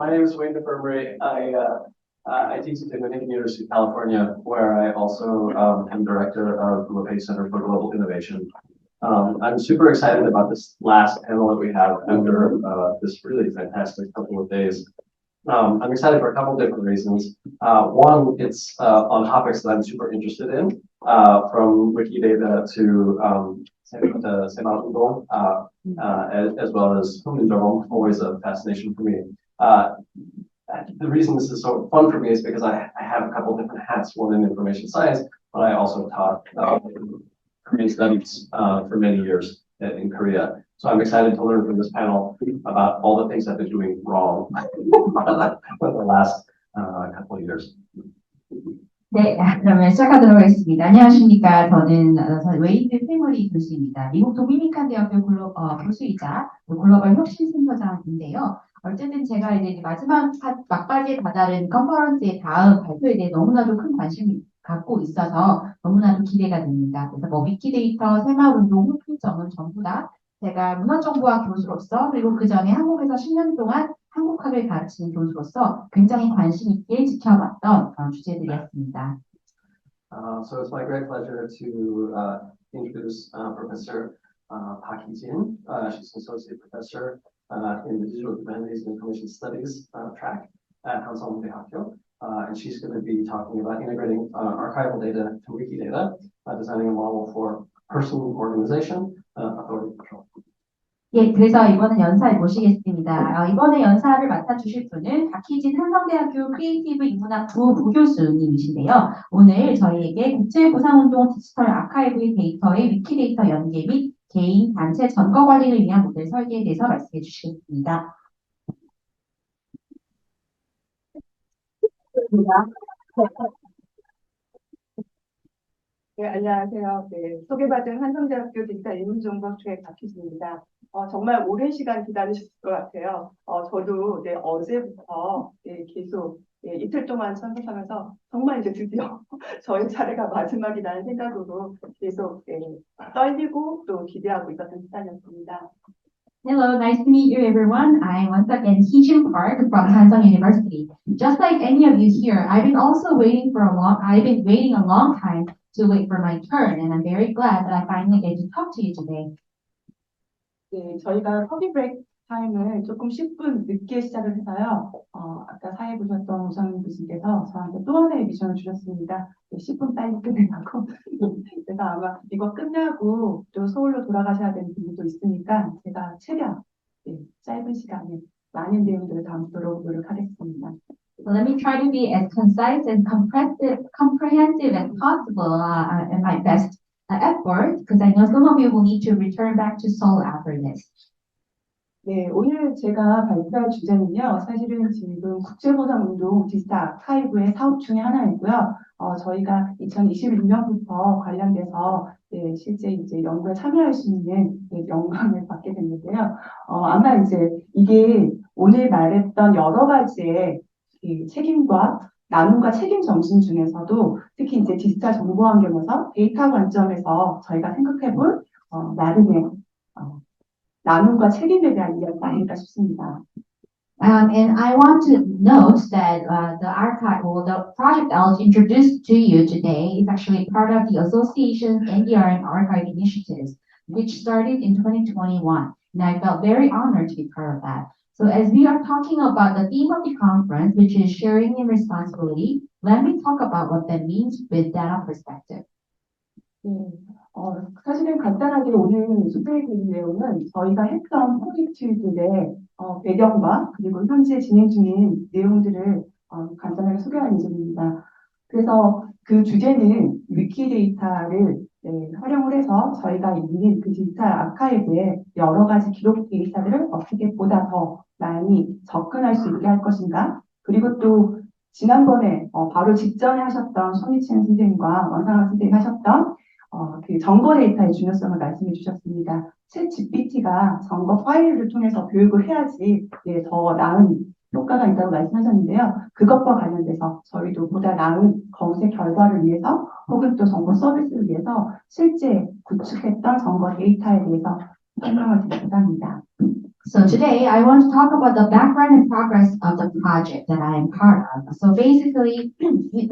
My name is Wayne DeFermery. I teach at the Dominican University of California, where I also am director of the LePage Center for Global Innovation. I'm super excited about this last panel that we have after this really fantastic couple of days. I'm excited for a couple different reasons. One, it's on topics that I'm super interested in, from Wikidata to Semana Udon, as well as Hummingbird, always a fascination for me. The reason this is so fun for me is because I have a couple different hats, one in information science, but I also taught Korean studies for many years in Korea. So I'm excited to learn from this panel about all the things I've been doing wrong for the last couple of years. 네, 그러면 시작하도록 하겠습니다. 안녕하십니까. 저는 웨인 데페머리 교수입니다. 미국 도미니칸 대학교 교수이자 글로벌 혁신센터장인데요. 어쨌든 제가 이제 마지막 막바지에 다다른 컨퍼런스의 다음 발표에 대해 너무나도 큰 관심을 갖고 있어서 너무나도 기대가 됩니다. 그래서 위키데이터, 새마을운동, 홍필점은 전부 다 제가 문화정보학 교수로서 그리고 그 전에 한국에서 10년 동안 한국학을 가르치는 교수로서 굉장히 관심 있게 지켜봤던 주제들이었습니다. So it's my great pleasure to introduce Professor Park Hee-jin. She's an associate professor in the Digital Humanities and Information Studies track at Hanseong-daehakyo. And she's going to be talking about integrating archival data to Wikidata, designing a model for person organization, authority control. 예, 그래서 이번엔 연사를 모시겠습니다. 이번에 연사를 맡아주실 분은 박희진 한성대학교 크리에이티브 인문학 부교수님이신데요. 오늘 저희에게 국제보상운동 디지털 아카이브의 데이터의 위키데이터 연계 및 개인, 단체 점거 관리를 위한 모델 설계에 대해서 말씀해 주시겠습니다. 네, 안녕하세요. 네, 소개받은 한성대학교 디지털 인문정보학초의 박희진입니다. 정말 오랜 시간 기다리셨을 것 같아요. 저도 어제부터 계속 이틀 동안 참석하면서 정말 이제 드디어 저의 차례가 마지막이라는 생각으로 계속 떨리고 또 기대하고 있었던 시간이었습니다. Hello, nice to meet you everyone. I'm once again Hee-jin Park from Hansung University. Just like any of you here, I've been waiting a long time to wait for my turn, and I'm very glad that I finally get to talk to you today. 네, 저희가 커피 브레이크 타임을 조금 10분 늦게 시작을 해서요. 아까 사회 보셨던 우상 교수님께서 저한테 또 하나의 미션을 주셨습니다. 10분 빨리 끝내라고. 그래서 아마 이거 끝나고 또 서울로 돌아가셔야 되는 분들도 있으니까 제가 최대한 짧은 시간에 많은 내용들을 담도록 노력하겠습니다. So let me try to be as concise and comprehensive as possible in my best effort, because I know some of you will need to return back to Seoul after this. 네, 오늘 제가 발표할 주제는요, 사실은 지금 국제보상운동 디지털 아카이브의 사업 중에 하나이고요. 저희가 2021년부터 관련돼서 실제 이제 연구에 참여할 수 있는 영광을 받게 됐는데요. 아마 이제 이게 오늘 말했던 여러 가지의 책임과 나눔과 책임 정신 중에서도 특히 이제 디지털 정보 환경에서 데이터 관점에서 저희가 생각해볼 나름의 나눔과 책임에 대한 이야기가 아닐까 싶습니다. And I want to note that the project I'll introduce to you today is actually part of the association's NDR and Archive initiatives, which started in 2021. And I felt very honored to be part of that. So as we are talking about the theme of the conference, which is sharing in responsibility, let me talk about what that means with data perspective. 사실은 간단하게 오늘 소개해드릴 내용은 저희가 했던 프로젝트들의 배경과 그리고 현재 진행 중인 내용들을 간단하게 소개할 예정입니다. 그래서 그 주제는 위키데이터를 활용을 해서 저희가 있는 그 디지털 아카이브의 여러 가지 기록 데이터들을 어떻게 보다 더 많이 접근할 수 있게 할 것인가, 그리고 또 지난번에 바로 직전에 하셨던 손희찬 선생님과 원상학 선생님이 하셨던 그 정보 데이터의 중요성을 말씀해 주셨습니다. 챗 GPT가 정보 파일을 통해서 교육을 해야지 더 나은 효과가 있다고 말씀하셨는데요. 그것과 관련돼서 저희도 보다 나은 검색 결과를 위해서 혹은 또 정보 서비스를 위해서 실제 구축했던 정보 데이터에 대해서 설명을 드리고자 합니다. So today I want to talk about the background and progress of the project that I am part of. So basically, the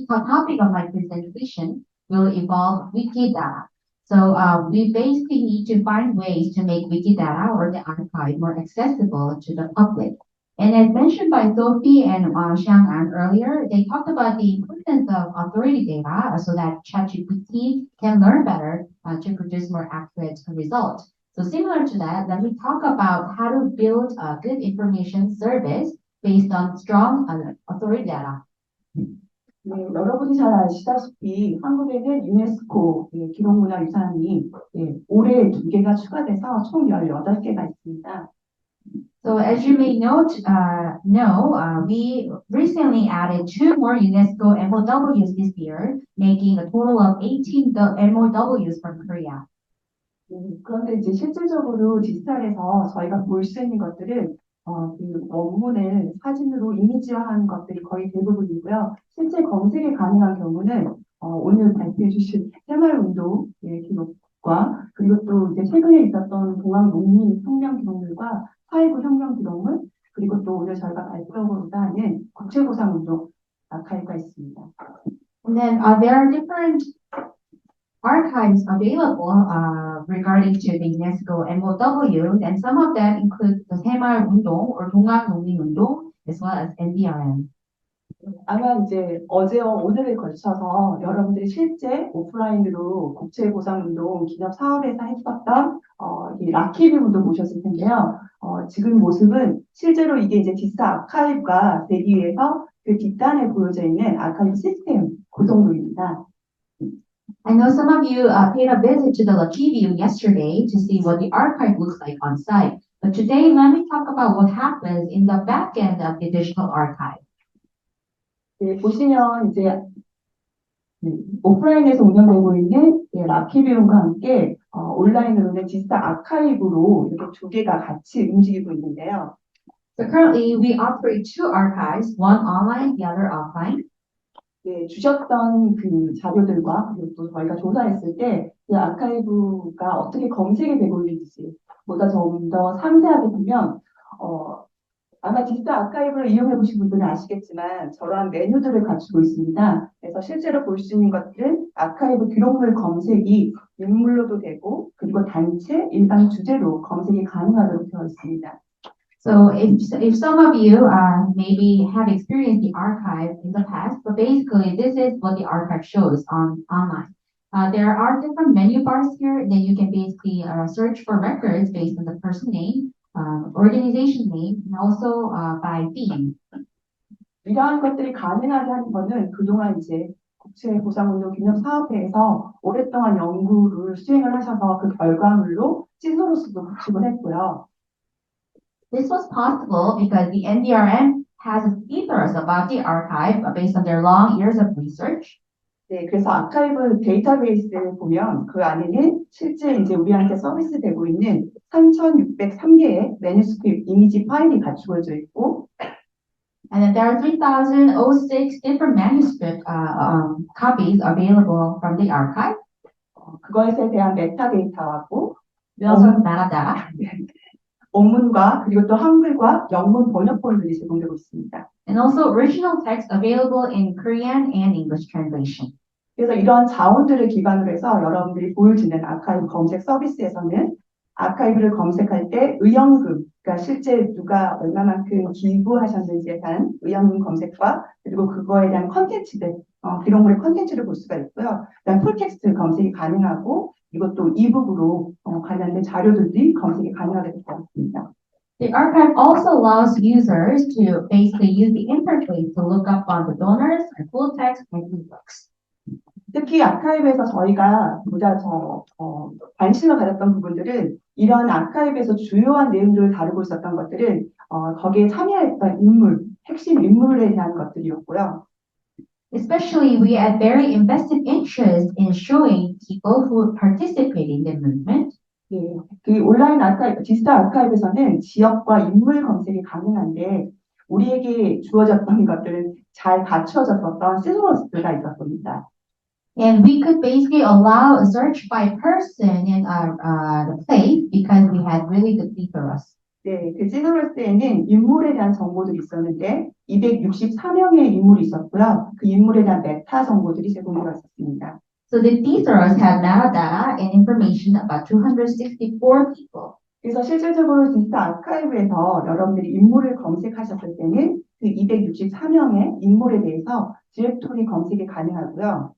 topic of my presentation will involve Wikidata. So we basically need to find ways to make Wikidata or the archive more accessible to the public. And as mentioned by Sophie and Xiang-An earlier, they talked about the importance of authority data so that ChatGPT can learn better to produce more accurate results. So similar to that, let me talk about how to build a good information service based on strong authority data. 네, 여러분이 잘 아시다시피 한국에는 유네스코 기록문화유산이 올해 2개가 추가돼서 총 18개가 있습니다. So as you may we recently added 2 more UNESCO MOWs this year, making a total of 18 MOWs from Korea. 그런데 이제 실질적으로 디지털에서 저희가 볼 수 있는 것들은 그 원문을 사진으로 이미지화하는 것들이 거의 대부분이고요. 실제 검색이 가능한 경우는 오늘 발표해 주신 새마을운동 기록과 그리고 또 이제 최근에 있었던 동학농민혁명 기록물과 4.19 혁명 기록물 그리고 또 오늘 저희가 발표하고자 하는 국제보상운동 아카이브가 있습니다. And then there are different archives available regarding to the UNESCO MOWs, and some of them include the 새마을운동 or 동학농민운동 as well as NDRM. 아마 이제 어제와 오늘에 걸쳐서 여러분들이 실제 오프라인으로 국제보상운동 기념 사업에서 했었던 이 라키비움도 보셨을 텐데요. 지금 모습은 실제로 이게 이제 디지털 아카이브가 되기 위해서 그 뒷단에 보여져 있는 아카이브 시스템 그 정도입니다. I know some of you paid a visit to the Lucky View yesterday to see what the archive looks like on site. But today, let me talk about what happens in the back end of the digital archive. 네, 보시면 이제 오프라인에서 운영되고 있는 라키비움과 함께 온라인으로는 디지털 아카이브로 이렇게 2개가 같이 움직이고 있는데요. So currently, we operate 2 archives, one online, the other offline. 네, 주셨던 그 자료들과 그리고 또 저희가 조사했을 때 그 아카이브가 어떻게 검색이 되고 있는지 보다 좀 더 상세하게 보면 아마 디지털 아카이브를 이용해 보신 분들은 아시겠지만 저러한 메뉴들을 갖추고 있습니다. 그래서 실제로 볼 수 있는 것들은 아카이브 기록물 검색이 인물로도 되고 그리고 단체, 일반 주제로 검색이 가능하도록 되어 있습니다. So if some of you maybe have experienced the archive in the past, but basically this is what the archive shows online. There are different menu bars here that you can basically search for records based on the person name, organization name, and also by theme. 이러한 것들이 가능하게 한 거는 그동안 이제 국제보상운동 기념사업회에서 오랫동안 연구를 수행을 하셔서 그 결과물로 시소로스도 구축을 했고요. This was possible because the NDRM has ethos about the archive based on their long years of research. 네, 그래서 아카이브 데이터베이스를 보면 그 안에는 실제 이제 우리한테 서비스되고 있는 3,603개의 매뉴스크립트 이미지 파일이 갖추어져 있고, And then there are 3,006 different manuscript copies available from the archive. 그것에 대한 메타데이터하고 We also have metadata. 원문과 그리고 또 한글과 영문 번역본들이 제공되고 있습니다. And also original text available in Korean and English translation. 그래서 이러한 자원들을 기반으로 해서 여러분들이 보여지는 아카이브 검색 서비스에서는 아카이브를 검색할 때 의연금, 그러니까 실제 누가 얼마만큼 기부하셨는지에 대한 의연금 검색과 그리고 그거에 대한 컨텐츠들, 기록물의 컨텐츠를 볼 수가 있고요. 그다음 풀텍스트 검색이 가능하고 이것도 이북으로 관련된 자료들이 검색이 가능하게 되었습니다. The archive also allows users to basically use the interface to look up on the donors and full text and ebooks. 특히 아카이브에서 저희가 보다 더 관심을 가졌던 부분들은 이러한 아카이브에서 주요한 내용들을 다루고 있었던 것들은 거기에 참여했던 인물, 핵심 인물에 대한 것들이었고요. Especially, we had very invested interest in showing people who participate in the movement. 예, 그 온라인 아카이브, 디지털 아카이브에서는 지역과 인물 검색이 가능한데 우리에게 주어졌던 것들은 잘 갖추어졌었던 시소로스가 있었습니다. And we could basically allow a search by person in the place because we had really good thesaurus. 네, 그 시소로스에는 인물에 대한 정보들이 있었는데 264명의 인물이 있었고요. 그 인물에 대한 메타 정보들이 제공되어 있었습니다. So the thesaurus had metadata and information about 264 people. 그래서 실질적으로 디지털 아카이브에서 여러분들이 인물을 검색하셨을 때는 그 264명의 인물에 대해서 디렉토리 검색이 가능하고요.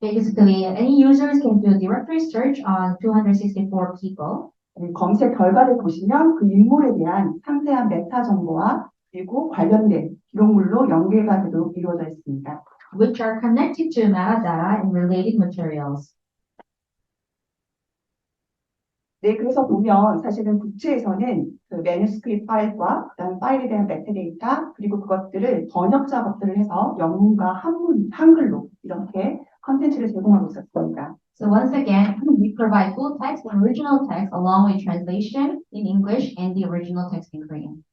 Basically, any users can do a directory search on 264 people. 검색 결과를 보시면 그 인물에 대한 상세한 메타 정보와 그리고 관련된 기록물로 연계가 되도록 이루어져 있습니다. Which are connected to metadata and related materials. 네, 그래서 보면 사실은 국제에서는 그 매뉴스크립트 파일과 그다음 파일에 대한 메타데이터 그리고 그것들을 번역 작업들을 해서 영문과 한글로 이렇게 컨텐츠를 제공하고 있었습니다. So once again, we provide full text and original text along with translation in English and the original text in Korean.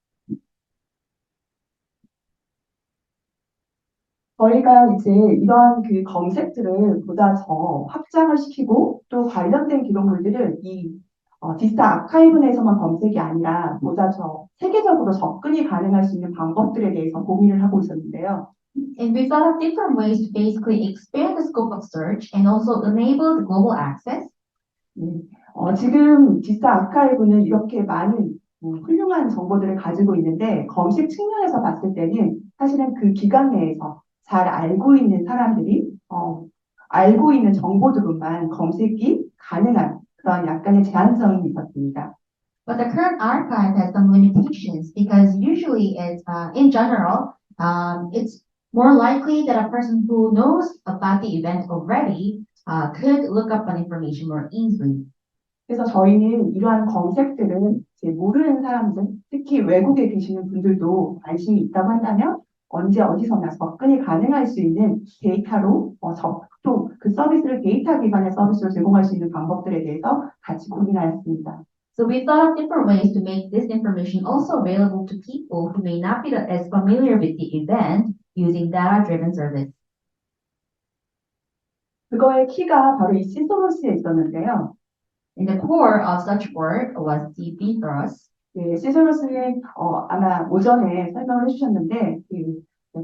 저희가 이제 이러한 그 검색들을 보다 더 확장을 시키고 또 관련된 기록물들을 이 디지털 아카이브 내에서만 검색이 아니라 보다 더 세계적으로 접근이 가능할 수 있는 방법들에 대해서 고민을 하고 있었는데요. And we thought of different ways to basically expand the scope of search and also enable the global access. 지금 디지털 아카이브는 이렇게 많은 훌륭한 정보들을 가지고 있는데 검색 측면에서 봤을 때는 사실은 그 기관 내에서 잘 알고 있는 사람들이 알고 있는 정보들로만 검색이 가능한 그런 약간의 제한성이 있었습니다. But the current archive has some limitations because usually it's in general, it's more likely that a person who knows about the event already could look up on information more easily. 그래서 저희는 이러한 검색들은 이제 모르는 사람들, 특히 외국에 계시는 분들도 관심이 있다고 한다면 언제 어디서나 접근이 가능할 수 있는 데이터로 또 그 서비스를 데이터 기반의 서비스로 제공할 수 있는 방법들에 대해서 같이 고민하였습니다. So we thought of different ways to make this information also available to people who may not be as familiar with the event using data-driven service. 그거의 키가 바로 이 시소로스에 있었는데요. And the core of such work was the thesaurus. 네, 시소로스는 아마 오전에 설명을 해주셨는데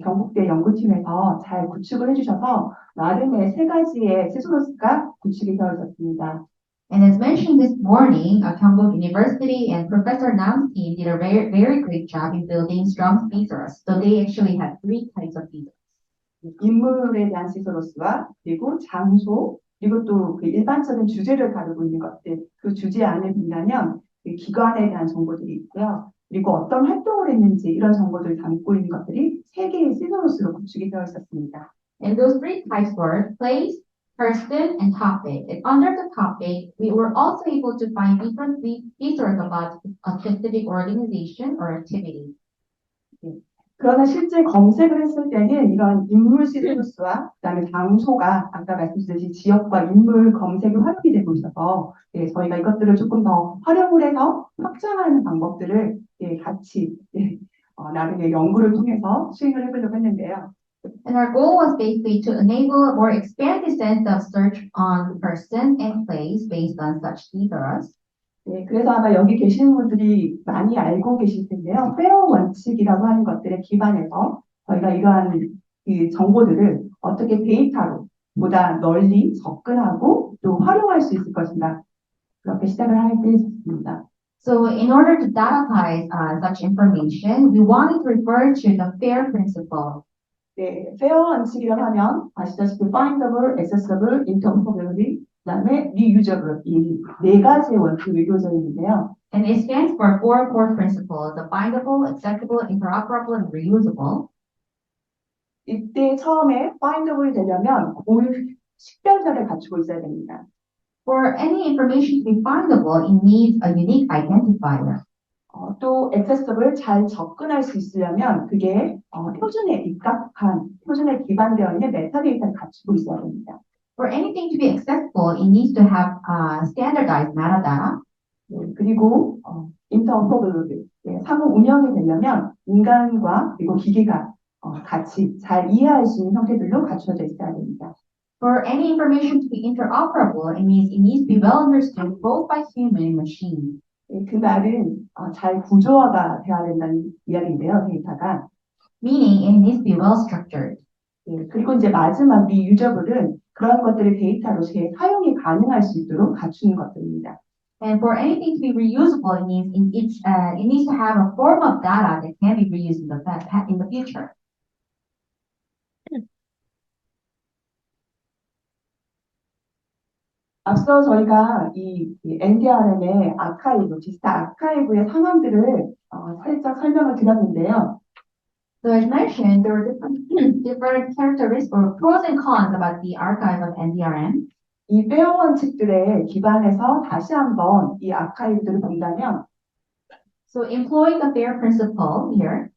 경북대 연구팀에서 잘 구축을 해주셔서 나름의 세 가지의 시소로스가 구축이 되어 있었습니다. And as mentioned this morning, Gyeongbuk University and Professor Nam's team did a very great job in building strong thesaurus. So they actually had three types of thesaurus. 인물에 대한 시소로스와 그리고 장소 그리고 또 그 일반적인 주제를 다루고 있는 것들 그 주제 안에 본다면 그 기관에 대한 정보들이 있고요. 그리고 어떤 활동을 했는지 이런 정보들을 담고 있는 것들이 세 개의 시소로스로 구축이 되어 있었습니다. And those three types were place, person, and topic. And under the topic, we were also able to find different thesaurus about a specific organization or activity. 그러나 실제 검색을 했을 때는 이런 인물 시소로스와 그다음에 장소가 아까 말씀드렸듯이 지역과 인물 검색이 활용이 되고 있어서 저희가 이것들을 조금 더 활용을 해서 확장하는 방법들을 같이 나름의 연구를 통해서 수행을 해보려고 했는데요. And our goal was basically to enable or expand the sense of search on person and place based on such thesaurus. 네, 그래서 아마 여기 계시는 분들이 많이 알고 계실 텐데요. 페어 원칙이라고 하는 것들에 기반해서 저희가 이러한 그 정보들을 어떻게 데이터로 보다 널리 접근하고 또 활용할 수 있을 것인가 그렇게 시작을 하게 되었습니다. So in order to dataitize such information, we wanted to refer to the FAIR principle. 네, 페어 원칙이라고 하면 아시다시피 findable, accessible, interoperability, 그다음에 reusable 이 네 가지의 원칙이 이루어져 있는데요. And it stands for four core principles: the findable, accessible, interoperable, and reusable. 이때 처음에 findable이 되려면 식별자를 갖추고 있어야 됩니다. For any information to be findable, it needs a unique identifier. 또 accessible 잘 접근할 수 있으려면 그게 표준에 입각한 표준에 기반되어 있는 메타데이터를 갖추고 있어야 됩니다. For anything to be accessible, it needs to have standardized metadata. 그리고 interoperability 상호 운영이 되려면 인간과 그리고 기계가 같이 잘 이해할 수 있는 형태들로 갖춰져 있어야 됩니다. For any information to be interoperable, it means it needs to be well understood both by human and machine. 그 말은 잘 구조화가 돼야 된다는 이야기인데요, 데이터가. meaning it needs to be well structured. 그리고 이제 마지막 이 유저블은 그런 것들을 데이터로 재사용이 가능할 수 있도록 갖추는 것들입니다. And for anything to be reusable, it needs to have a form of data that can be reused in the future. 앞서 저희가 이 NDRM의 아카이브, 디지털 아카이브의 상황들을 살짝 설명을 드렸는데요. So as mentioned, there were different characteristics or pros and cons about the archive of NDRM. 이 페어 원칙들에 기반해서 다시 한번 이 아카이브들을 본다면 So employing the FAIR principle here,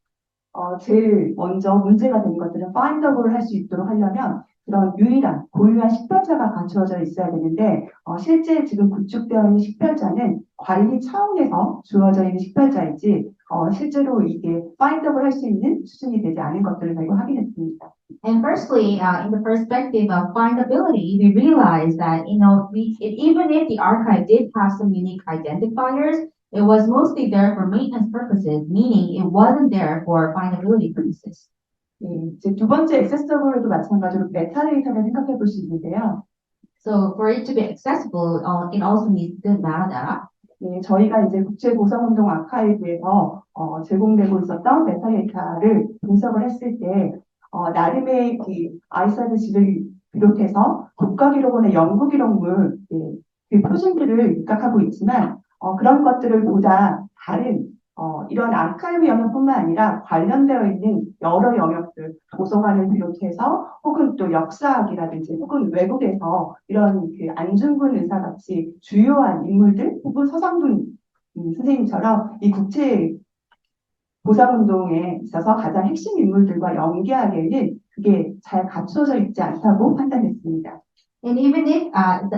제일 먼저 문제가 되는 것들은 파인더블을 할 수 있도록 하려면 그런 유일한 고유한 식별자가 갖추어져 있어야 되는데 실제 지금 구축되어 있는 식별자는 관리 차원에서 주어져 있는 식별자이지 실제로 이게 파인더블 할 수 있는 수준이 되지 않은 것들을 저희가 확인했습니다. and firstly, in the perspective of findability, we realized that even if the archive did have some unique identifiers, it was mostly there for maintenance purposes, meaning it wasn't there for findability purposes. 이제 두 번째 액세서블도 마찬가지로 메타데이터를 생각해 볼 수 있는데요. So for it to be accessible, it also needs good metadata. 저희가 이제 국제보상운동 아카이브에서 제공되고 있었던 메타데이터를 분석을 했을 때 나름의 그 아이사드지를 비롯해서 국가기록원의 연구기록물 그 표준들을 입각하고 있지만 그런 것들을 보다 다른 이런 아카이브 영역뿐만 아니라 관련되어 있는 여러 영역들, 도서관을 비롯해서 혹은 또 역사학이라든지 혹은 외국에서 이런 그 안중근 의사 같이 주요한 인물들 혹은 서상돈 선생님처럼 이 국제 보상운동에 있어서 가장 핵심 인물들과 연계하기에는 그게 잘 갖춰져 있지 않다고 판단했습니다. And even if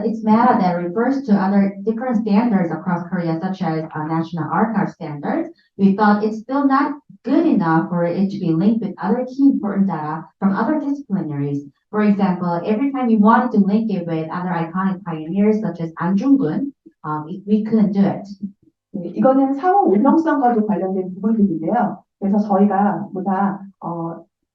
its metadata refers to other different standards across Korea, such as National Archive standards, we thought it's still not good enough for it to be linked with other key important data from other disciplinaries. For example, every time we wanted to link it with other iconic pioneers, such as An Jung-gun, we couldn't do it. 이거는 상호 운영성과도 관련된 부분들인데요. 그래서 저희가 보다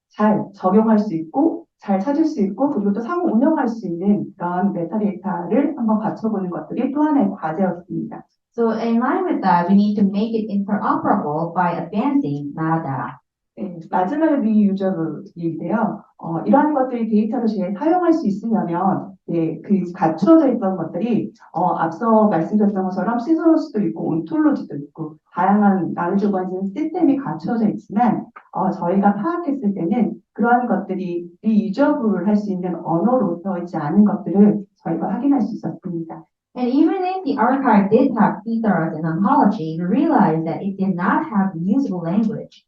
잘 적용할 수 있고 잘 찾을 수 있고 그리고 또 상호 운영할 수 있는 그런 메타데이터를 한번 갖춰보는 것들이 또 하나의 과제였습니다. So in line with that, we need to make it interoperable by advancing metadata. 마지막에 리유저블인데요. 이러한 것들이 데이터로 사용할 수 있으려면 그 갖추어져 있던 것들이 앞서 말씀드렸던 것처럼 시소로스도 있고 온톨로지도 있고 다양한 나누주 관심 시스템이 갖추어져 있지만 저희가 파악했을 때는 그러한 것들이 리유저블을 할 수 있는 언어로 되어 있지 않은 것들을 저희가 확인할 수 있었습니다. And even if the archive did have thesaurus and ontology, we realized that it did not have usable language.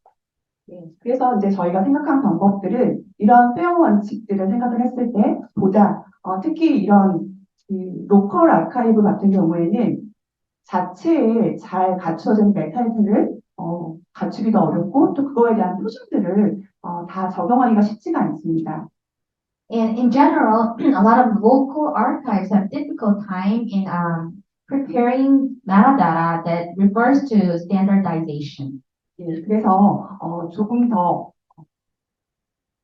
그래서 이제 저희가 생각한 방법들은 이런 페어 원칙들을 생각을 했을 때 보다 특히 이런 로컬 아카이브 같은 경우에는 자체에 잘 갖춰진 메타데이터를 갖추기도 어렵고 또 그거에 대한 표준들을 다 적용하기가 쉽지가 않습니다. And in general, a lot of local archives have difficult time in preparing metadata that refers to standardization. 그래서 조금 더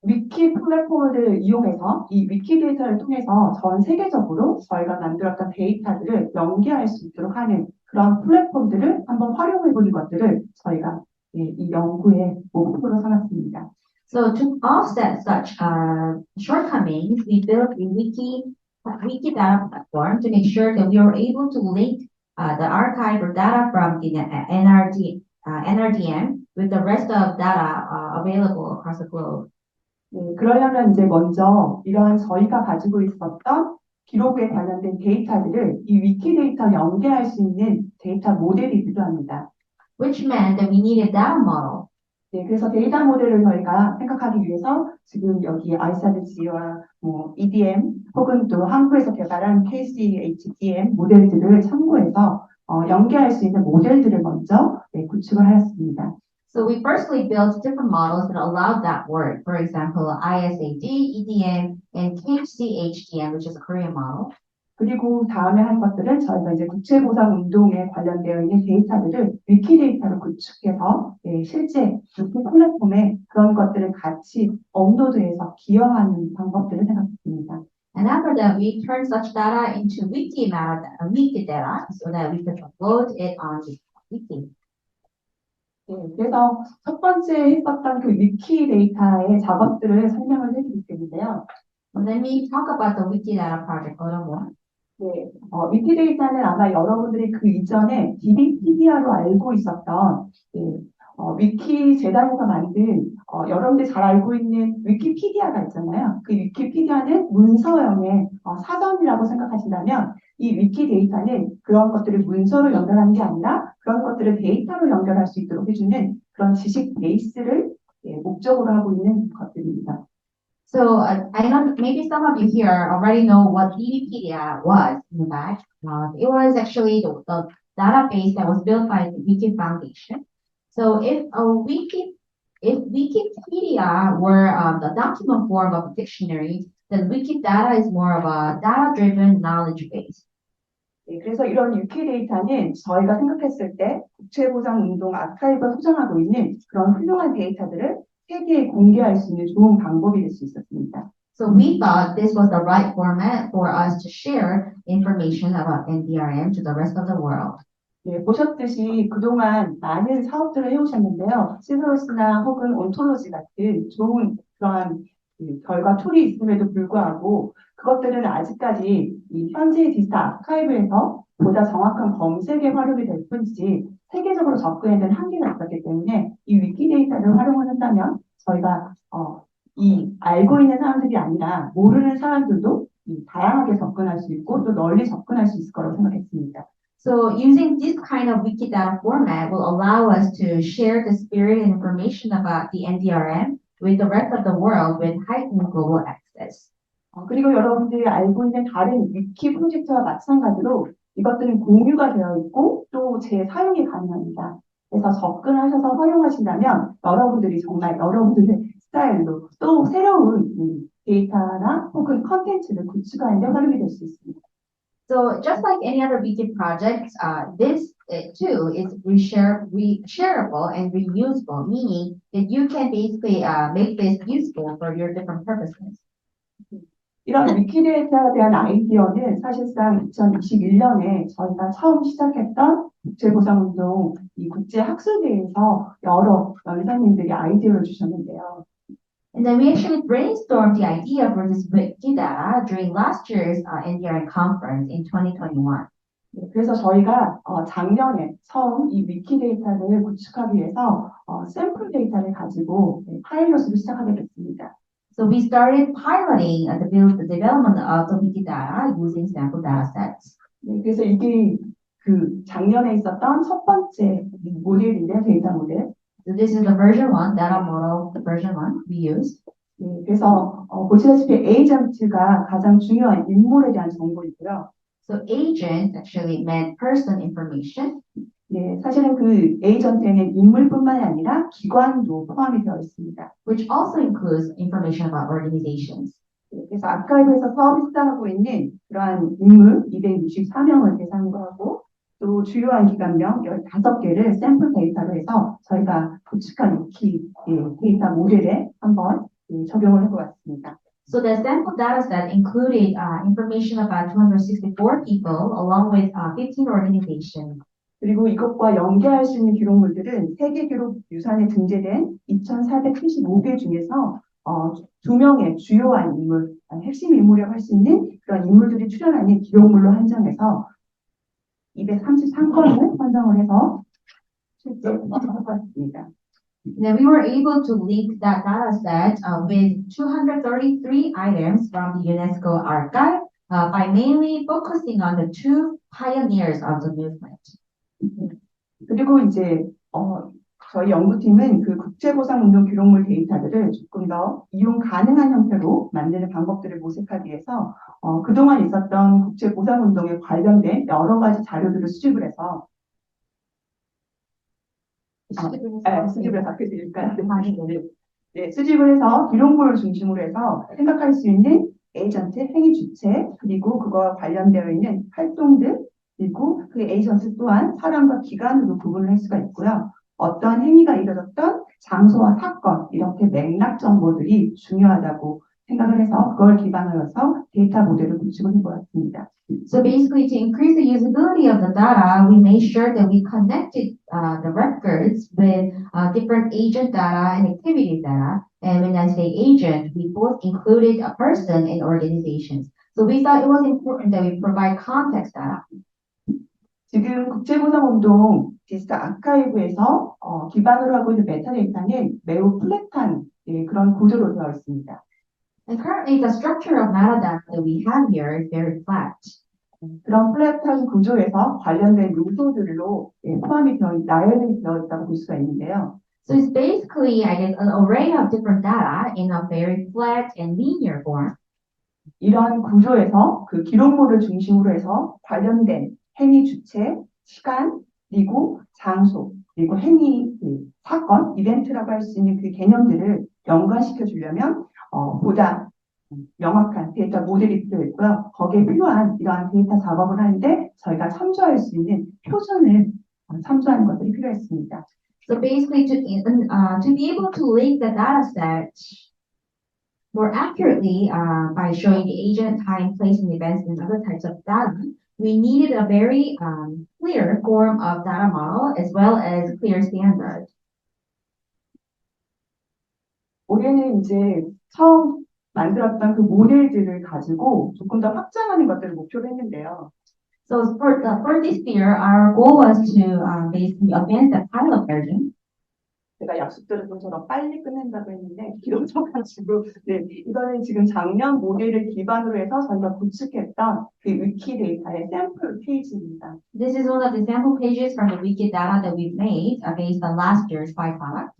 위키 플랫폼을 이용해서 이 위키 데이터를 통해서 전 세계적으로 저희가 만들었던 데이터들을 연계할 수 있도록 하는 그런 플랫폼들을 한번 활용해 보는 것들을 저희가 이 연구의 목표로 삼았습니다. So to offset such shortcomings, we built a wiki data platform to make sure that we were able to link the archive or data from the NRDM with the rest of data available across the globe. 그러려면 이제 먼저 이러한 저희가 가지고 있었던 기록에 관련된 데이터들을 이 위키 데이터 연계할 수 있는 데이터 모델이 필요합니다. Which meant that we needed data model. 그래서 데이터 모델을 저희가 생각하기 위해서 지금 여기 아이사드지와 EDM 혹은 또 한국에서 개발한 KCHDM 모델들을 참고해서 연계할 수 있는 모델들을 먼저 구축을 하였습니다. So we firstly built different models that allowed that work. For example, ISAD, EDM, and KCHDM, which is a Korean model. 그리고 다음에 한 것들은 저희가 이제 국채보상 운동에 관련되어 있는 데이터들을 위키데이터로 구축해서 실제 위키 플랫폼에 그런 것들을 같이 업로드해서 기여하는 방법들을 생각했습니다. And after that, we turn such data into wiki data so that we can upload it on the wiki. 그래서 첫 번째 했었던 그 위키데이터의 작업들을 설명을 해드릴 텐데요. Let me talk about the Wikidata project a little more. 네, 위키데이터는 아마 여러분들이 그 이전에 DBpeedia로 알고 있었던 위키 재단에서 만든 여러분들이 잘 알고 있는 위키피디아가 있잖아요. 그 위키피디아는 문서형의 사전이라고 생각하신다면 이 위키데이터는 그런 것들을 문서로 연결하는 게 아니라 그런 것들을 데이터로 연결할 수 있도록 해주는 그런 지식 베이스를 목적으로 하고 있는 것들입니다. So I know maybe some of you here already know what DBpedia was in fact. It was actually the database that was built by the Wiki Foundation. So if Wikipedia were the document form of a dictionary, then Wikidata is more of a data-driven knowledge base. 그래서 이런 위키데이터는 저희가 생각했을 때 국채보상운동 아카이브가 소장하고 있는 그런 훌륭한 데이터들을 세계에 공개할 수 있는 좋은 방법이 될 수 있었습니다. So we thought this was the right format for us to share information about NDRM to the rest of the world. 보셨듯이 그동안 많은 사업들을 해오셨는데요. 시서스나 혹은 온톨로지 같은 좋은 그러한 결과 툴이 있음에도 불구하고 그것들은 아직까지 이 현재 디지털 아카이브에서 보다 정확한 검색에 활용이 될 뿐이지 세계적으로 접근에 대한 한계가 있었기 때문에 이 위키데이터를 활용을 한다면 저희가 이 알고 있는 사람들이 아니라 모르는 사람들도 다양하게 접근할 수 있고 또 널리 접근할 수 있을 거라고 생각했습니다. So using this kind of Wikidata format will allow us to share the spirit and information about the NDRM with the rest of the world with heightened global access. 그리고 여러분들이 알고 있는 다른 위키 프로젝트와 마찬가지로 이것들은 공유가 되어 있고 또 재사용이 가능합니다. 그래서 접근하셔서 활용하신다면 여러분들이 정말 여러분들의 스타일로 또 새로운 데이터나 혹은 컨텐츠를 구축하는 데 활용이 될 수 있습니다. So just like any other Wiki project, this too is reshareable and reusable, meaning that you can basically make this useful for your different purposes. 이런 위키데이터에 대한 아이디어는 사실상 2021년에 저희가 처음 시작했던 국제보상운동 이 국제학술대회에서 여러 연사님들이 아이디어를 주셨는데요. And then we actually brainstormed the idea for this Wikidata during last year's NDRM conference in 2021. 그래서 저희가 작년에 처음 이 위키데이터를 구축하기 위해서 샘플 데이터를 가지고 파일럿으로 시작하게 됐습니다. So we started piloting the development of the Wikidata using sample data sets. 그래서 이게 그 작년에 있었던 첫 번째 모델인데 데이터 모델. So this is the version 1, data model version 1 we used. 그래서 보시다시피 에이전트가 가장 중요한 인물에 대한 정보이고요. So agent actually meant person information. 사실은 그 에이전트에는 인물뿐만이 아니라 기관도 포함이 되어 있습니다. Which also includes information about organizations. 그래서 아카이브에서 사업을 시작하고 있는 그러한 인물 264명을 대상으로 하고 또 주요한 기관명 15개를 샘플 데이터로 해서 저희가 구축한 위키 데이터 모델에 한번 적용을 해보았습니다. So the sample data set included information about 264 people along with 15 organizations. 그리고 이것과 연계할 수 있는 기록물들은 세계 기록 유산에 등재된 2,475개 중에서 2명의 주요한 인물, 핵심 인물이라고 할 수 있는 그런 인물들이 출연하는 기록물로 한정해서 233건을 선정을 해서 실제 해봤습니다. Then we were able to link that data set with 233 items from the UNESCO archive by mainly focusing on the two pioneers of the movement. 그리고 이제 저희 연구팀은 그 국제보상운동 기록물 데이터들을 조금 더 이용 가능한 형태로 만드는 방법들을 모색하기 위해서 그동안 있었던 국제보상운동에 관련된 여러 가지 자료들을 수집을 해서 수집을 바꿔드릴까요? 수집을 해서 기록물을 중심으로 해서 생각할 수 있는 에이전트, 행위 주체, 그리고 그거와 관련되어 있는 활동들, 그리고 그 에이전트 또한 사람과 기관으로 구분을 할 수가 있고요. 어떠한 행위가 이루어졌던 장소와 사건, 이렇게 맥락 정보들이 중요하다고 생각을 해서 그걸 기반으로 해서 데이터 모델을 구축을 한 것 같습니다. So basically, to increase the usability of the data, we made sure that we connected the records with different agent data and activity data. And when I say agent, we both included a person and organizations. So we thought it was important that we provide context data. 지금 국제보상운동 디지털 아카이브에서 기반으로 하고 있는 메타데이터는 매우 플랫한 그런 구조로 되어 있습니다. And currently, the structure of metadata that we have here is very flat. 그런 플랫한 구조에서 관련된 요소들로 나열이 되어 있다고 볼 수가 있는데요. So it's basically, I guess, an array of different data in a very flat and linear form. 이러한 구조에서 그 기록물을 중심으로 해서 관련된 행위 주체, 시간, 그리고 장소, 그리고 행위 사건, 이벤트라고 할 수 있는 그 개념들을 연관시켜 주려면 보다 명확한 데이터 모델이 필요했고요. 거기에 필요한 이러한 데이터 작업을 하는데 저희가 참조할 수 있는 표준을 참조하는 것들이 필요했습니다. So basically, to be able to link the data set more accurately by showing the agent, time, place, and events and other types of data, we needed a very clear form of data model as well as clear standard. 올해는 이제 처음 만들었던 그 모델들을 가지고 조금 더 확장하는 것들을 목표로 했는데요. So for this year, our goal was to basically advance the pilot version. 제가 약속대로 좀 저런 빨리 끝낸다고 했는데 길어져가지고 이거는 지금 작년 모델을 기반으로 해서 저희가 구축했던 그 위키데이터의 샘플 페이지입니다. This is one of the sample pages from the Wikidata that we've made based on last year's byproduct.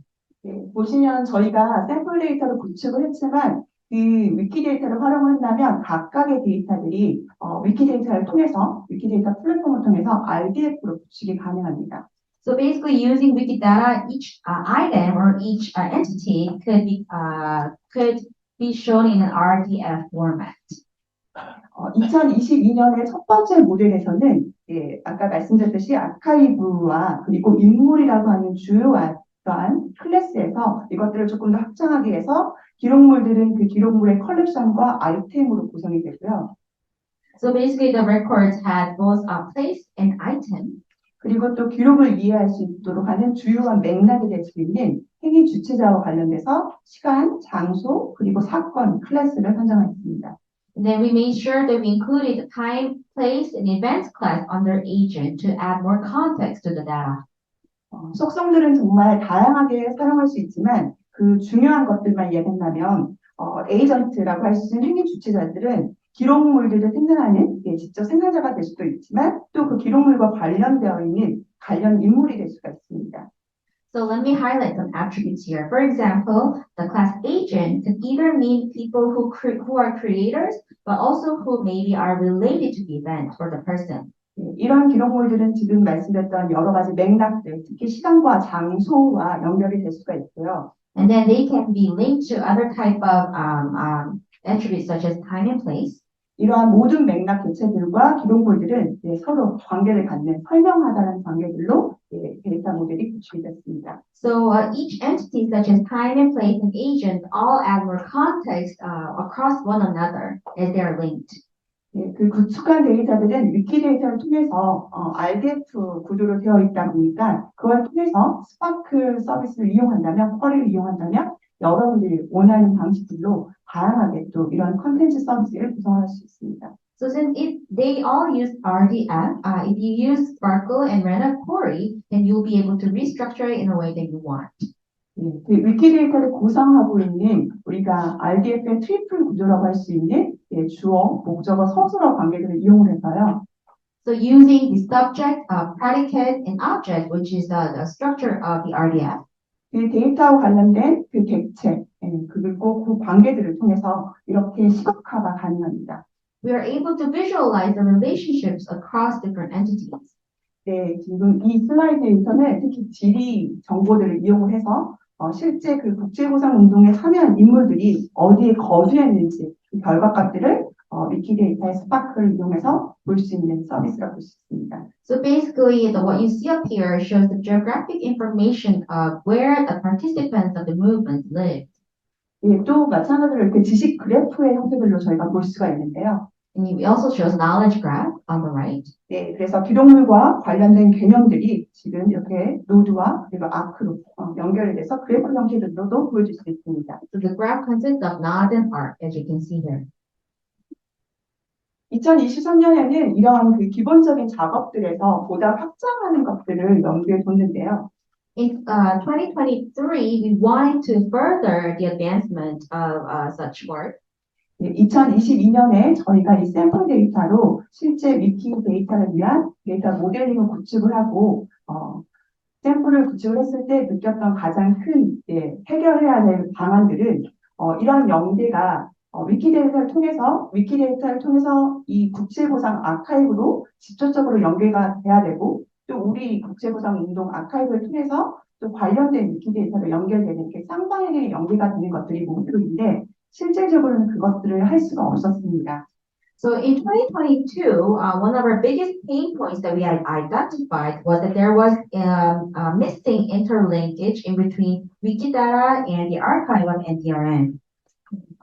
보시면 저희가 샘플 데이터를 구축을 했지만 그 위키데이터를 활용한다면 각각의 데이터들이 위키데이터를 통해서 위키데이터 플랫폼을 통해서 RDF로 구축이 가능합니다. So basically, using Wikidata, each item or each entity could be shown in an RDF format. 2022년의 첫 번째 모델에서는 아까 말씀드렸듯이 아카이브와 그리고 인물이라고 하는 주요한 그러한 클래스에서 이것들을 조금 더 확장하기 위해서 기록물들은 그 기록물의 컬렉션과 아이템으로 구성이 되고요. So basically, the records had both a place and item. 그리고 또 기록을 이해할 수 있도록 하는 주요한 맥락이 될 수 있는 행위 주체자와 관련돼서 시간, 장소, 그리고 사건, 클래스를 선정했습니다. And then we made sure that we included the time, place, and events class under agent to add more context to the data. 속성들은 정말 다양하게 사용할 수 있지만 그 중요한 것들만 이야기한다면 에이전트라고 할 수 있는 행위 주체자들은 기록물들을 생산하는 직접 생산자가 될 수도 있지만 또 그 기록물과 관련되어 있는 관련 인물이 될 수가 있습니다. So let me highlight some attributes here. For example, the class agent could either mean people who are creators, but also who maybe are related to the event or the person. 이런 기록물들은 지금 말씀드렸던 여러 가지 맥락들, 특히 시간과 장소와 연결이 될 수가 있고요. And then they can be linked to other type of attributes such as time and place. 이러한 모든 맥락 개체들과 기록물들은 서로 관계를 갖는 설명하다는 관계들로 데이터 모델이 구축이 됐습니다. So each entity such as time and place and agent all add more context across one another as they are linked. 그 구축한 데이터들은 위키데이터를 통해서 RDF 구조로 되어 있다 보니까 그걸 통해서 스파크 서비스를 이용한다면, 쿼리를 이용한다면 여러분들이 원하는 방식들로 다양하게 또 이런 컨텐츠 서비스를 구성할 수 있습니다. So since they all use RDF, if you use Sparkle and run a query, then you'll be able to restructure it in a way that you want. 그 위키데이터를 구성하고 있는 우리가 RDF의 트리플 구조라고 할 수 있는 주어, 목적어, 서술어 관계들을 이용을 해서요. So using the subject, predicate, and object, which is the structure of the RDF. 그 데이터와 관련된 그 객체, 그리고 그 관계들을 통해서 이렇게 시각화가 가능합니다. We are able to visualize the relationships across different entities. 지금 이 슬라이드에서는 특히 지리 정보들을 이용을 해서 실제 그 국제보상 운동에 참여한 인물들이 어디에 거주했는지 이 결과값들을 위키데이터의 스파크를 이용해서 볼 수 있는 서비스라고 볼 수 있습니다. So basically, what you see up here shows the geographic information of where the participants of the movement live. 예, 또 마찬가지로 이렇게 지식 그래프의 형태들로 저희가 볼 수가 있는데요. And it also shows knowledge graph on the right. 네, 그래서 기록물과 관련된 개념들이 지금 이렇게 노드와 그리고 아크로 연결이 돼서 그래프 형태들로도 보여줄 수 있습니다. So the graph consists of nodes and arc, as you can see here. 2023년에는 이러한 그 기본적인 작업들에서 보다 확장하는 것들을 염두에 뒀는데요. In 2023, we wanted to further the advancement of such work. 2022년에 저희가 이 샘플 데이터로 실제 위키 데이터를 위한 데이터 모델링을 구축을 하고 샘플을 구축을 했을 때 느꼈던 가장 큰 해결해야 될 방안들은 이런 연계가 위키데이터를 통해서 이 국제보상 아카이브로 직접적으로 연계가 돼야 되고 또 우리 국제보상 운동 아카이브를 통해서 또 관련된 위키데이터로 연결되는 이렇게 쌍방향의 연계가 되는 것들이 목표인데 실질적으로는 그것들을 할 수가 없었습니다. So in 2022, one of our biggest pain points that we had identified was that there was a missing interlinkage in between Wikidata and the archive of NDRM.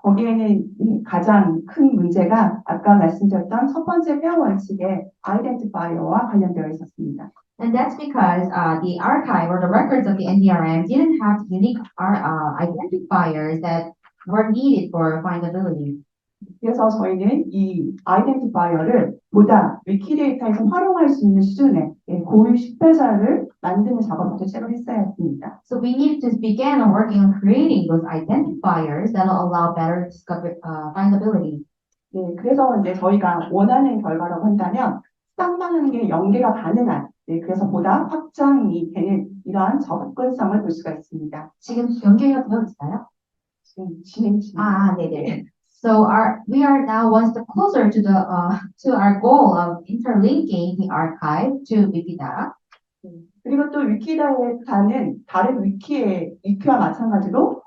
거기에는 가장 큰 문제가 아까 말씀드렸던 첫 번째 페어 원칙의 아이덴티파이어와 관련되어 있었습니다. And that's because the archive or the records of the NDRM didn't have unique identifiers that were needed for findability. 그래서 저희는 이 아이덴티파이어를 보다 위키데이터에서 활용할 수 있는 수준의 고유 식별사를 만드는 작업부터 시작을 했어야 했습니다. So we needed to begin working on creating those identifiers that will allow better findability. 네, 그래서 이제 저희가 원하는 결과라고 한다면 쌍방향의 연계가 가능한 그래서 보다 확장이 되는 이러한 접근성을 볼 수가 있습니다. 지금 연계가 되어 있어요? 지금 진행 중. 네네. So we are now one step closer to our goal of interlinking the archive to Wikidata. 그리고 또 위키다에는 다른 위키와 마찬가지로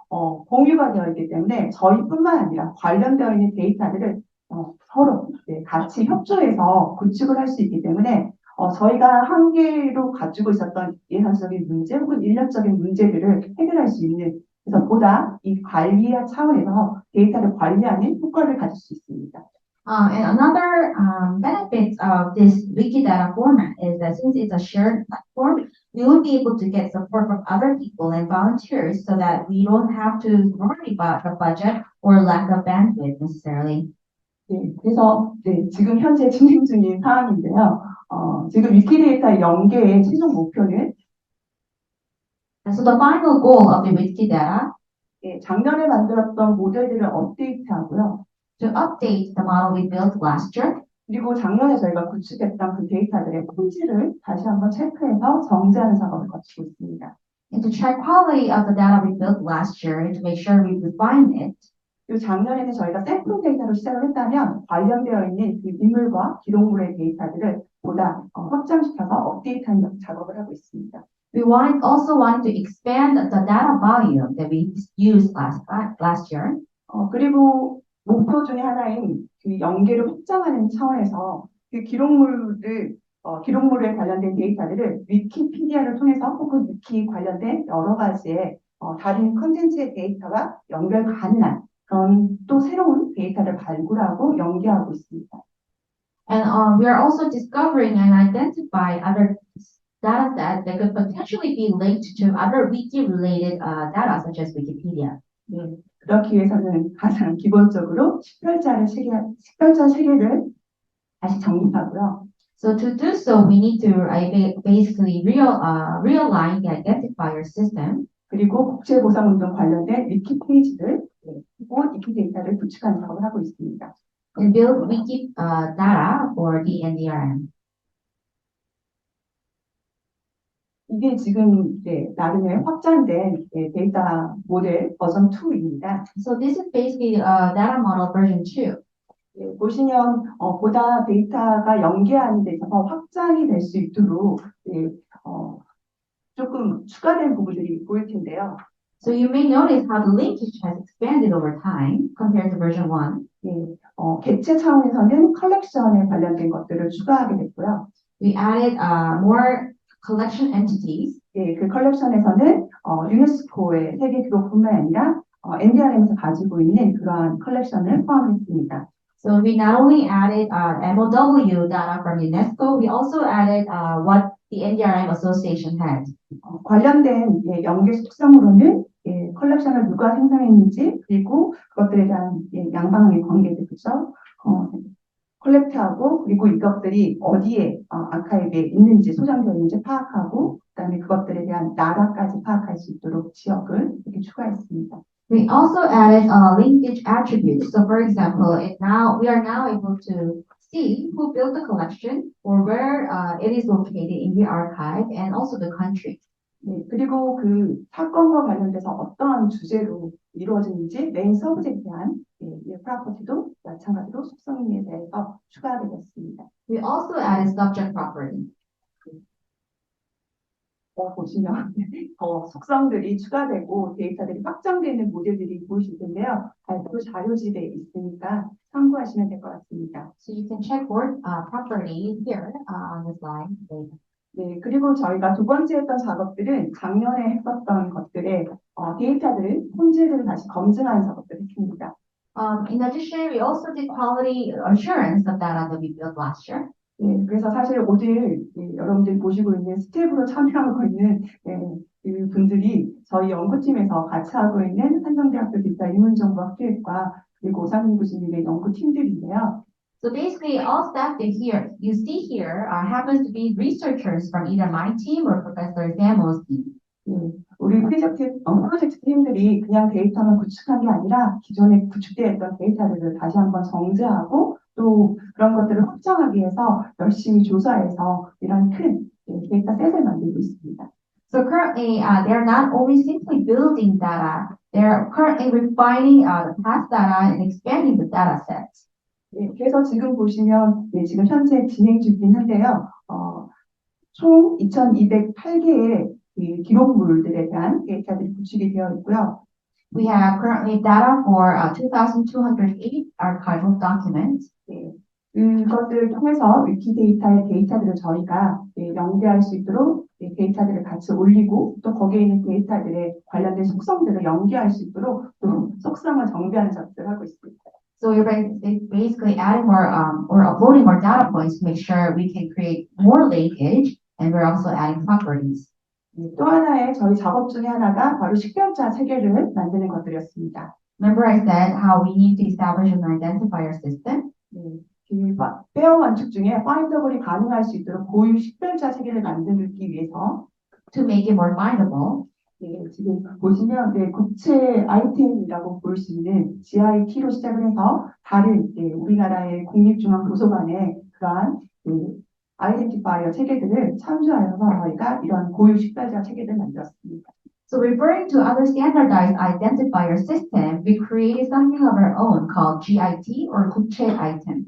공유가 되어 있기 때문에 저희뿐만 아니라 관련되어 있는 데이터들을 서로 같이 협조해서 구축을 할 수 있기 때문에 저희가 한계로 가지고 있었던 예산적인 문제 혹은 인력적인 문제들을 해결할 수 있는 그래서 보다 이 관리 차원에서 데이터를 관리하는 효과를 가질 수 있습니다. And another benefit of this Wikidata format is that since it's a shared platform, we will be able to get support from other people and volunteers so that we don't have to worry about the budget or lack of bandwidth necessarily. 네, 그래서 지금 현재 진행 중인 사항인데요. 지금 위키데이터 연계의 최종 목표는 And so the final goal of the Wikidata 작년에 만들었던 모델들을 업데이트하고요. to update the model we built last year. 그리고 작년에 저희가 구축했던 그 데이터들의 품질을 다시 한번 체크해서 정제하는 작업을 거치고 있습니다. And to check quality of the data we built last year and to make sure we refine it. 그리고 작년에는 저희가 샘플 데이터로 시작을 했다면 관련되어 있는 그 인물과 기록물의 데이터들을 보다 확장시켜서 업데이트하는 작업을 하고 있습니다. We also wanted to expand the data volume that we used last year. 그리고 목표 중에 하나인 그 연계를 확장하는 차원에서 그 기록물에 관련된 데이터들을 위키피디아를 통해서 혹은 위키 관련된 여러 가지의 다른 컨텐츠의 데이터가 연결 가능한 그런 또 새로운 데이터를 발굴하고 연계하고 있습니다. And we are also discovering and identifying other data sets that could potentially be linked to other wiki-related data, such as Wikipedia. 네, 그렇기 위해서는 가장 기본적으로 식별자 체계를 다시 정립하고요. So to do so, we need to basically realign the identifier system. 그리고 국제보상운동 관련된 위키 페이지를 그리고 위키데이터를 구축하는 작업을 하고 있습니다. And build wiki data for the NDRM. 이게 지금 나름의 확장된 데이터 모델 버전 2입니다. So this is basically data model version 2. 보시면 보다 데이터가 연계하는 데 있어서 확장이 될 수 있도록 조금 추가된 부분들이 보일 텐데요. So you may notice how the linkage has expanded over time compared to version 1. 개체 차원에서는 컬렉션에 관련된 것들을 추가하게 됐고요. We added more collection entities. 그 컬렉션에서는 유네스코의 세계 기록뿐만 아니라 NDRM에서 가지고 있는 그러한 컬렉션을 포함했습니다. So we not only added MOW data from UNESCO, we also added what the NDRM Association had. 관련된 연계 속성으로는 컬렉션을 누가 생산했는지 그리고 그것들에 대한 양방의 관계들 그죠? 컬렉트하고 그리고 이것들이 어디에 아카이브에 있는지 소장되어 있는지 파악하고 그다음에 그것들에 대한 나라까지 파악할 수 있도록 지역을 이렇게 추가했습니다. We also added linkage attributes. So, for example, we are now able to see who built the collection or where it is located in the archive and also the country. 그리고 그 사건과 관련돼서 어떠한 주제로 이루어지는지 메인 서브젝트한 프로퍼티도 마찬가지로 속성에 대해서 추가하게 됐습니다. We also added subject property. 보시면 더 속성들이 추가되고 데이터들이 확장되는 모델들이 보이실 텐데요. 발표 자료집에 있으니까 참고하시면 될 것 같습니다. So you can check word property here on the slide. 네, 그리고 저희가 두 번째 했던 작업들은 작년에 했었던 것들의 데이터들을 품질을 다시 검증하는 작업들을 했습니다. In addition, we also did quality assurance of data that we built last year. 네, 그래서 사실 오늘 여러분들이 보시고 있는 스텝으로 참여하고 있는 그 분들이 저희 연구팀에서 같이 하고 있는 한정대학교 데이터 인문정보학교육과 그리고 오상민 교수님의 연구팀들인데요. So basically, all staff you see here happens to be researchers from either my team or Professor Zamo's team. 우리 프로젝트 팀들이 그냥 데이터만 구축한 게 아니라 기존에 구축되어 있던 데이터들을 다시 한번 정제하고 또 그런 것들을 확장하기 위해서 열심히 조사해서 이런 큰 데이터 셋을 만들고 있습니다. So currently, they're not only simply building data, they're currently refining the past data and expanding the data sets. 그래서 지금 보시면 지금 현재 진행 중이긴 한데요. 총 2,208개의 기록물들에 대한 데이터들이 구축이 되어 있고요. We have currently data for 2,208 archival documents. 그것들을 통해서 위키데이터의 데이터들을 저희가 연계할 수 있도록 데이터들을 같이 올리고 또 거기에 있는 데이터들의 관련된 속성들을 연계할 수 있도록 또 속성을 정비하는 작업을 하고 있습니다. So we're basically adding more or uploading more data points to make sure we can create more linkage, and we're also adding properties. 또 하나의 저희 작업 중에 하나가 바로 식별자 체계를 만드는 것들이었습니다. Remember I said how we need to establish an identifier system? 그 페어 원칙 중에 파인더블이 가능할 수 있도록 고유 식별자 체계를 만들기 위해서 To make it more findable. 지금 보시면 국채 아이템이라고 볼 수 있는 GIT로 시작을 해서 다른 우리나라의 국립중앙도서관의 그러한 아이덴티파이어 체계들을 참조하여서 저희가 이런 고유 식별자 체계를 만들었습니다. So referring to other standardized identifier system, we created something of our own called GIT or 국채 item.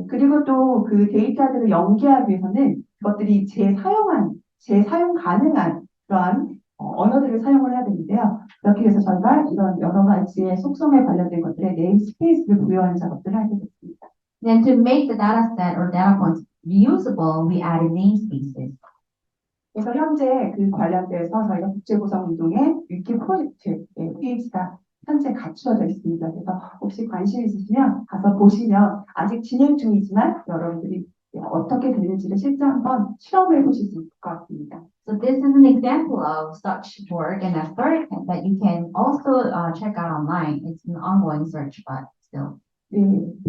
그리고 또 그 데이터들을 연계하기 위해서는 그것들이 재사용 가능한 그러한 언어들을 사용을 해야 되는데요. 그렇게 해서 저희가 이런 여러 가지의 속성에 관련된 것들에 네임스페이스를 부여하는 작업들을 하게 됐습니다. Then to make the data set or data points reusable, we added namespaces. 그래서 현재 그 관련돼서 저희가 국제고성운동의 위키 프로젝트 페이지가 현재 갖추어져 있습니다. 그래서 혹시 관심 있으시면 가서 보시면 아직 진행 중이지만 여러분들이 어떻게 되는지를 실제 한번 실험해 보실 수 있을 것 같습니다. So this is an example of such work and effort that you can also check out online. It's an ongoing search, but still.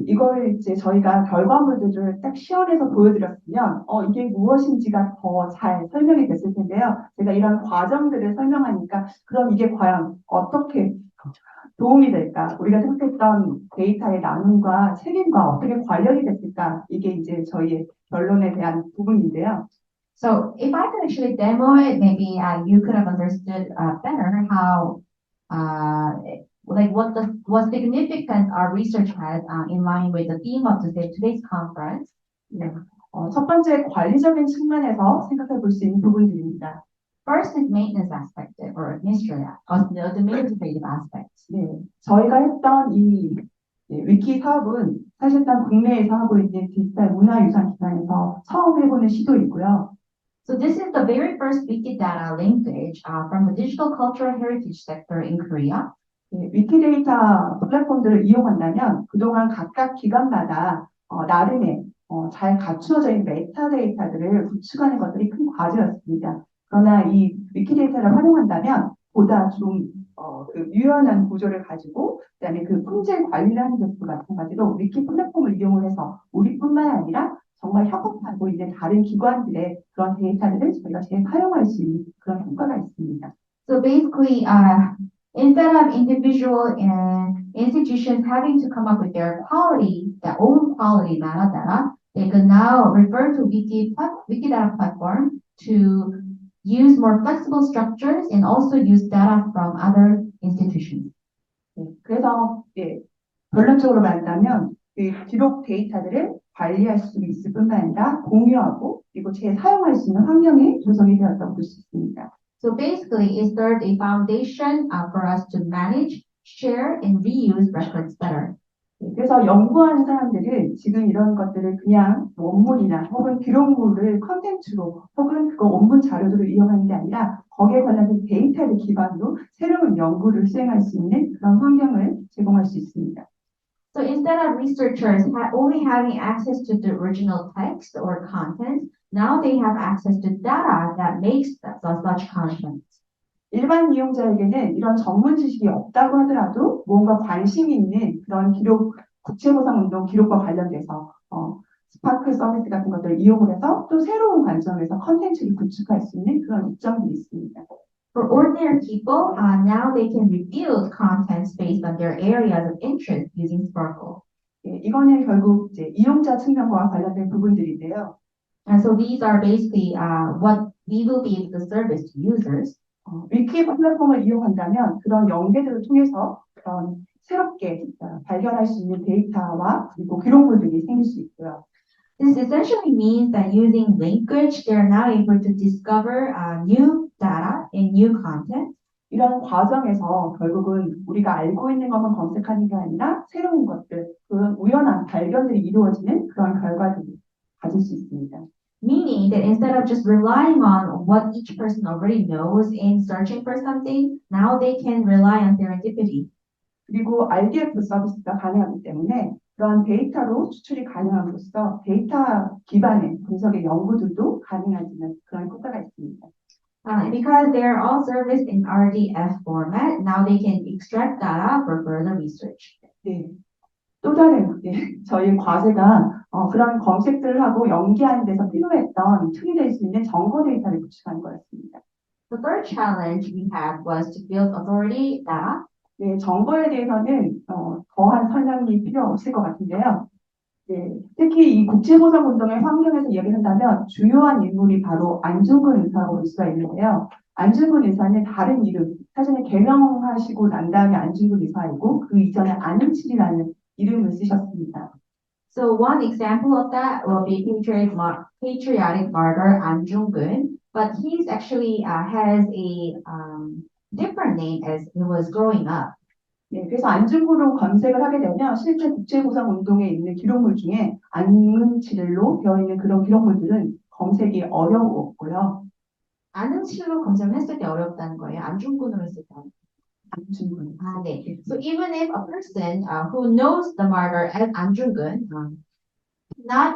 이걸 이제 저희가 결과물들을 딱 시연해서 보여드렸으면 이게 무엇인지가 더 잘 설명이 됐을 텐데요. 제가 이런 과정들을 설명하니까 그럼 이게 과연 어떻게 도움이 될까? 우리가 생각했던 데이터의 나눔과 책임과 어떻게 관련이 됐을까? 이게 이제 저희의 결론에 대한 부분인데요. So if I could actually demo it, maybe you could have understood better how, what significance our research has in line with the theme of today's conference. 첫 번째 관리적인 측면에서 생각해 볼 수 있는 부분들입니다. First is maintenance aspect or administrative aspect. 저희가 했던 이 예, 위키 사업은 사실상 국내에서 하고 있는 디지털 문화유산 기관에서 처음 해보는 시도이고요. So this is the very first Wikidata linkage from the digital cultural heritage sector in Korea. 예, 위키데이터 플랫폼들을 이용한다면 그동안 각각 기관마다 나름의 잘 갖추어져 있는 메타데이터들을 구축하는 것들이 큰 과제였습니다. 그러나 이 위키데이터를 활용한다면 보다 좀 그 유연한 구조를 가지고 그다음에 그 품질 관리를 하는 것도 마찬가지로 위키 플랫폼을 이용을 해서 우리뿐만 아니라 정말 협업하고 있는 다른 기관들의 그런 데이터들을 저희가 재사용할 수 있는 그런 효과가 있습니다. So basically, instead of individual and institutions having to come up with their quality, their own quality metadata, they can now refer to Wikidata platform to use more flexible structures and also use data from other institutions. 네, 그래서 결론적으로 말한다면 그 기록 데이터들을 관리할 수 있을 뿐만 아니라 공유하고 그리고 재사용할 수 있는 환경이 조성이 되었다고 볼 수 있습니다. So basically, it served a foundation for us to manage, share, and reuse records better. 네, 그래서 연구하는 사람들은 지금 이런 것들을 그냥 원문이나 혹은 기록물을 컨텐츠로 혹은 그거 원문 자료들을 이용하는 게 아니라 거기에 관련된 데이터를 기반으로 새로운 연구를 수행할 수 있는 그런 환경을 제공할 수 있습니다. So instead of researchers only having access to the original text or content, now they have access to data that makes such content. 일반 이용자에게는 이런 전문 지식이 없다고 하더라도 뭔가 관심이 있는 그런 기록, 국제보상운동 기록과 관련돼서 스파크 서비스 같은 것들을 이용을 해서 또 새로운 관점에서 컨텐츠를 구축할 수 있는 그런 이점들이 있습니다. For ordinary people, now they can rebuild contents based on their areas of interest using Sparkle. 예, 이거는 결국 이제 이용자 측면과 관련된 부분들인데요. And so these are basically what we will be able to service to users. 위키 플랫폼을 이용한다면 그런 연계들을 통해서 그런 새롭게 발견할 수 있는 데이터와 그리고 기록물들이 생길 수 있고요. This essentially means that using linkage, they are now able to discover new data and new content. 이런 과정에서 결국은 우리가 알고 있는 것만 검색하는 게 아니라 새로운 것들, 그런 우연한 발견들이 이루어지는 그런 결과들을 가질 수 있습니다. Meaning that instead of just relying on what each person already knows in searching for something, now they can rely on serendipity. 그리고 RDF 서비스가 가능하기 때문에 그런 데이터로 추출이 가능함으로써 데이터 기반의 분석의 연구들도 가능해지는 그런 효과가 있습니다. Because they are all serviced in RDF format, now they can extract data for further research. 네. 또 다른 저희 과제가 그런 검색들을 하고 연계하는 데서 필요했던 툴이 될 수 있는 정보 데이터를 구축하는 거였습니다. The third challenge we had was to build authority data. 네, 정보에 대해서는 더한 설명이 필요 없을 것 같은데요. 네, 특히 이 국제보상운동의 환경에서 이야기한다면 주요한 인물이 바로 안중근 의사라고 볼 수가 있는데요. 안중근 의사는 다른 이름, 사전에 개명하시고 난 다음에 안중근 의사이고 그 이전에 안흥칠이라는 이름을 쓰셨습니다. So one example of that will be patriotic martyr An Jung-geun, but he's actually has a different name as he was growing up. 네, 그래서 안중근으로 검색을 하게 되면 실제 국제보상운동에 있는 기록물 중에 안흥칠로 되어 있는 그런 기록물들은 검색이 어려웠고요. 안흥칠로 검색했을 때 어렵다는 거예요. 안중근으로 했을 때. 안중근. 네. So even if a person who knows the martyr as An Jung-geun not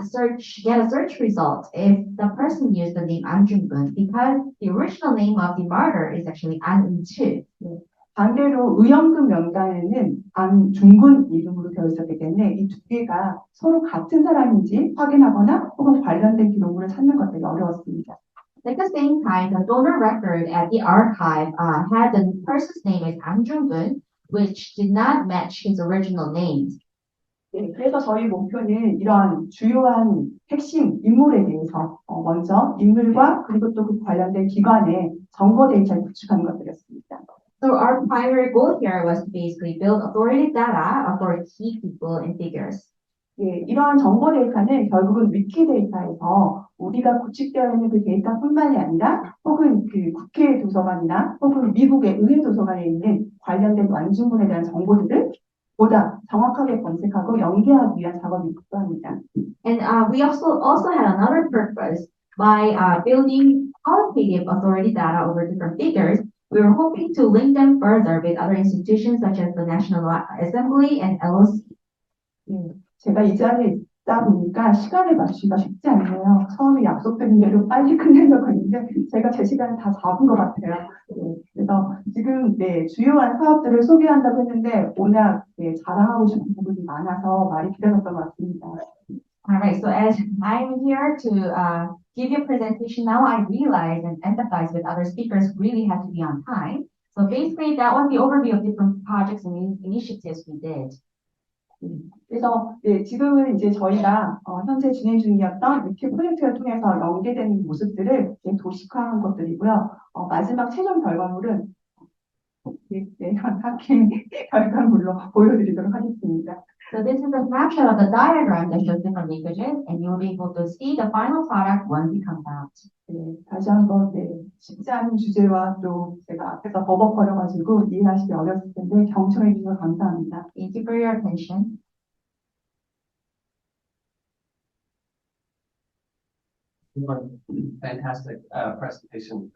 get a search result if the person used the name An Jung-geun because the original name of the martyr is actually An Eun-chil. 네. 반대로 의연금 명단에는 안중근 이름으로 되어 있었기 때문에 이 두 개가 서로 같은 사람인지 확인하거나 혹은 관련된 기록물을 찾는 것들이 어려웠습니다. At the same time, the donor record at the archive had the person's name as An Jung-geun, which did not match his original name. 네, 그래서 저희 목표는 이런 주요한 핵심 인물에 대해서 먼저 인물과 그리고 또 그 관련된 기관의 정보 데이터를 구축하는 것들이었습니다. So our primary goal here was to basically build authoritative data for key people and figures. 예, 이러한 정보 데이터는 결국은 위키 데이터에서 우리가 구축되어 있는 그 데이터뿐만이 아니라 혹은 그 국회 도서관이나 혹은 미국의 의회 도서관에 있는 관련된 안중근에 대한 정보들을 보다 정확하게 검색하고 연계하기 위한 작업이 필요합니다. And we also had another purpose by building qualitative authority data over different figures. We were hoping to link them further with other institutions such as the National Assembly and LOC. 예, 제가 이 자리에 있다 보니까 시간을 맞추기가 쉽지 않네요. 처음에 약속드린 대로 빨리 끝내려고 했는데 제가 제 시간을 다 잡은 것 같아요. 예, 그래서 지금 네, 주요한 사업들을 소개한다고 했는데 워낙 네, 자랑하고 싶은 부분이 많아서 말이 길어졌던 것 같습니다. Alright, so as I'm here to give you a presentation now, I realize and empathize with other speakers really had to be on time. So basically, that was the overview of different projects and initiatives we did. 그래서 네, 지금은 이제 저희가 현재 진행 중이었던 이렇게 프로젝트를 통해서 연계되는 모습들을 이제 도식화한 것들이고요. 마지막 최종 결과물은 학회 결과물로 보여드리도록 하겠습니다. So this is a snapshot of the diagram that shows different linkages, and you'll be able to see the final product once it comes out. 네, 다시 한번 네, 쉽지 않은 주제와 또 제가 앞에서 버벅거려가지고 이해하시기 어렸을 텐데 경청해 주셔서 감사합니다. Thank you for your attention. Fantastic presentation.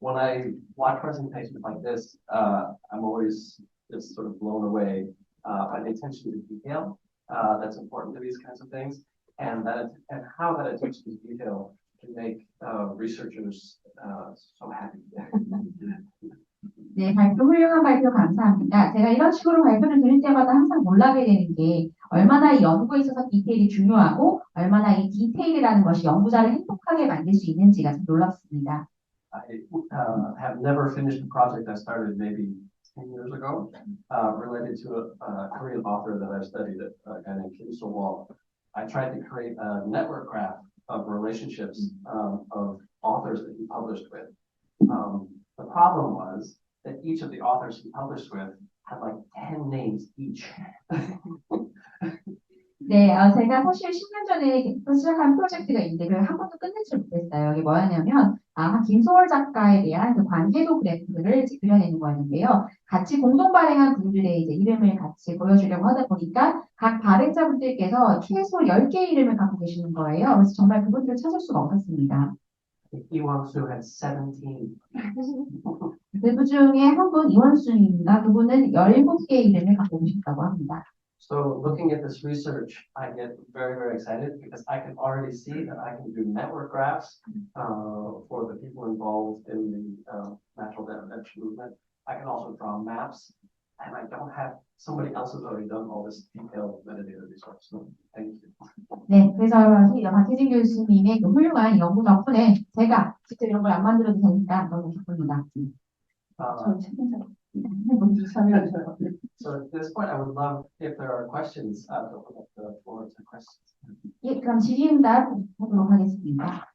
When I watch presentations like this, I'm always just sort of blown away by the attention to detail that's important to these kinds of things, and how that attention to detail can make researchers so happy. 네, 발표 훌륭한 발표 감사합니다. 제가 이런 식으로 발표를 들을 때마다 항상 놀라게 되는 게 얼마나 이 연구에 있어서 디테일이 중요하고 얼마나 이 디테일이라는 것이 연구자를 행복하게 만들 수 있는지가 좀 놀랍습니다. I have never finished a project I started maybe 10 years ago related to a Korean author that I studied, a guy named Kim So-wol. I tried to create a network graph of relationships of authors that he published with. The problem was that each of the authors he published with had like 10 names each. 네, 제가 사실 10년 전에 시작한 프로젝트가 있는데 그걸 한 번도 끝내지 못했어요. 이게 뭐였냐면 김소월 작가에 대한 그 관계도 그래프를 그려내는 거였는데요. 같이 공동 발행한 분들의 이제 이름을 같이 보여주려고 하다 보니까 각 발행자분들께서 최소 10개의 이름을 갖고 계시는 거예요. 그래서 정말 그분들을 찾을 수가 없었습니다. Iwon-soo had 17. 그 중에 한 분 이원순입니다. 그분은 17개의 이름을 갖고 계셨다고 합니다. So looking at this research, I get very, very excited because I can already see that I can do network graphs for the people involved in the natural damage movement. I can also draw maps, and I don't have somebody else has already done all this detailed metadata research. So thank you. 네, 그래서 박희진 교수님의 그 훌륭한 연구 덕분에 제가 직접 이런 걸 안 만들어도 되니까 너무 기쁩니다. 저는 책임자 먼저 참여해 주셔서. So at this point, I would love if there are questions to open up the floor to questions. 예, 그럼 질의응답 하도록 하겠습니다.